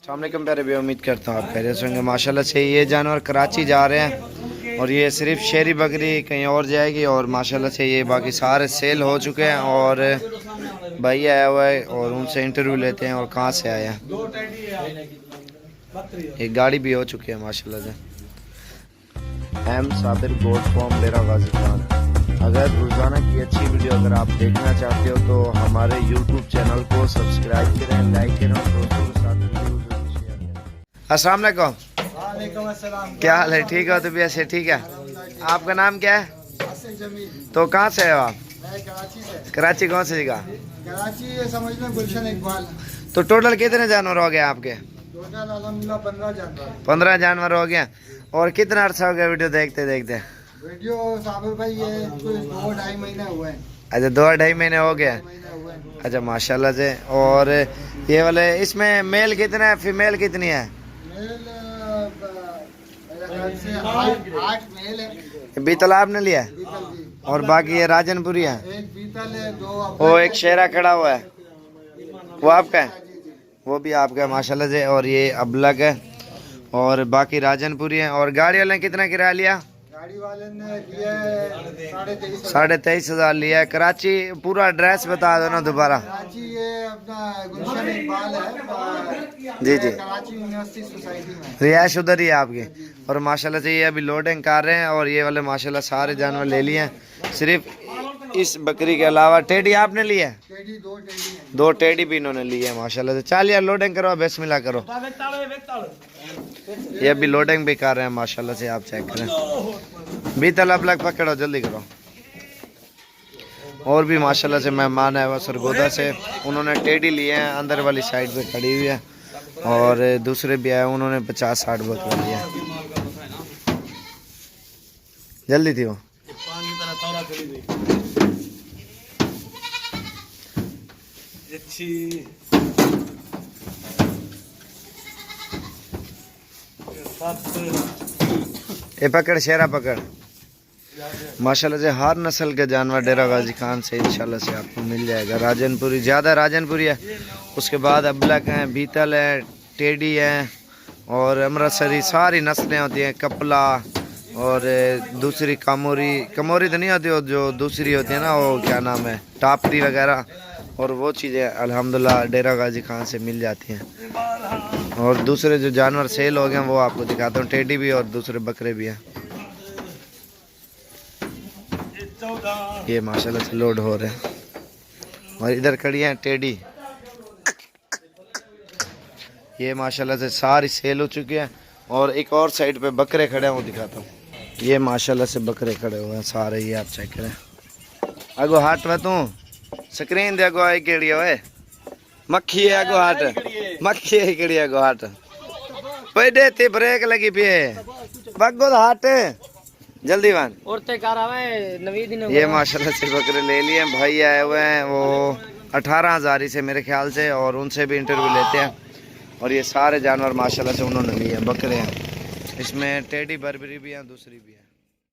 अस्सलामुअलैकुम प्यारे भाई, उम्मीद करता हूँ आप खैरियत से होंगे। माशाल्लाह से ये जानवर कराची जा रहे हैं और ये सिर्फ शेरी बकरी कहीं और जाएगी और माशाल्लाह से ये बाकी सारे सेल हो चुके हैं और भाई आया हुआ है और उनसे इंटरव्यू लेते हैं और कहाँ से आए हैं। एक गाड़ी भी हो चुकी है माशाल्लाह से। एम साबिर गोट फॉर्म डेरा गाजी खान। अगर रोज़ाना की अच्छी वीडियो अगर आप देखना चाहते हो तो हमारे YouTube चैनल को सब्सक्राइब करें, लाइक करें और दोस्तों के साथ वीडियो जरूर शेयर करें। अस्सलाम वालेकुम, क्या हाल है? ठीक है? तो भी ऐसे ठीक है। आपका नाम क्या है? तो कहाँ से हो आप? कराची से। कराची कौन सी जगह? कराची समझ में गुलशन इकबाल। तो टोटल कितने जानवर हो गए आपके? टोटल अल्हम्दुलिल्लाह 15 जानवर। 15 जानवर हो गया। और कितना अर्सा हो गया वीडियो देखते देखते? वीडियो साबिर भाई ये 2-2.5 महीने हुए हैं। अच्छा 2-2.5 महीने हो गया। महीने हुए हैं। अच्छा माशाल्लाह से। और ये वाले इसमें मेल कितना है, फीमेल कितनी है? मेल मेरे ख्याल से 8 मेल है। बीतल आपने लिया है? बीतल भी। और बाकी ये राजनपुरी है? एक बीतल है, 2 वो एक शेरा खड़ा हुआ है वो आपका है? वो भी आपका है माशाल्लाह से। और ये अबलग है और बाकी राजनपुरी है। और गाड़ी वाले ने कितना किराया लिया? गाड़ी वाले ने लिया 23,500 लिया है। कराची पूरा एड्रेस बता दो ना दोबारा। कराची ये अपना गुलशन इकबाल है। जी जी, कराची यूनिवर्सिटी सोसाइटी में रिहाइश उधर ही है आपकी। और माशाल्लाह से ये अभी लोडिंग कर रहे हैं और ये वाले माशाल्लाह सारे जानवर ले लिए हैं। सिर्फ इस बकरी के अलावा टेडी आपने लिया है? टेडी 2 टेडी हैं। 2 टेडी भी इन्होंने लिए हैं माशाल्लाह से। चल यार लोडिंग करो, बिस्मिल्लाह करो। ये अभी लोडिंग भी कर रहे हैं माशाल्लाह से, आप चेक करें। बीतल अब लग पकड़ो, जल्दी करो। और भी माशाल्लाह से मेहमान है वो सरगोदा से, उन्होंने टेडी लिए हैं, अंदर वाली साइड पे खड़ी हुई है। और दूसरे भी आए, उन्होंने 50-60 बकरा लिया। जल्दी थी वो। ये पकड़ शेरा पकड़। माशाल्लाह से हर नस्ल के जानवर डेरा गाजी खान से इंशाल्लाह से आपको मिल जाएगा। राजनपुरी ज़्यादा राजनपुरी है, उसके बाद अबलक हैं, बीतल है, टेडी है और अमृतसरी सारी नस्लें होती हैं। कपला और दूसरी कमोरी तो नहीं होती, जो दूसरी होती है ना, वो क्या नाम है, टापरी वगैरह, और वो चीज़ें अल्हम्दुलिल्लाह डेरा गाजी खान से मिल जाती हैं। और दूसरे जो जानवर सेल हो गए हैं वो आपको दिखाता हूँ। टेडी भी और दूसरे बकरे भी हैं। ये माशाल्लाह से लोड हो रहे हैं। और इधर खड़ी हैं टेडी। ये माशाल्लाह से सारी सेल हो चुकी है। और एक और साइड पे बकरे खड़े हैं, वो दिखाता हूँ। ये माशाल्लाह से बकरे खड़े हुए हैं सारे, ये आप चेक करें। अगो हाट में तू स्क्रीन दे अगो आई केड़ी है मक्खी है अगो हाट, मक्खी है केड़ी अगो हाट पैदे ते ब्रेक लगी पी है बगो हाट जल्दी वन और ते कार आवे नवी दिन। ये माशाल्लाह से बकरे ले लिए भाई आए हुए हैं, वो 18,000 से मेरे ख्याल से, और उनसे भी इंटरव्यू लेते हैं। और ये सारे जानवर माशाल्लाह से उन्होंने लिए हैं, बकरे हैं। इसमें टेडी बर्बरी भी हैं, दूसरी भी है।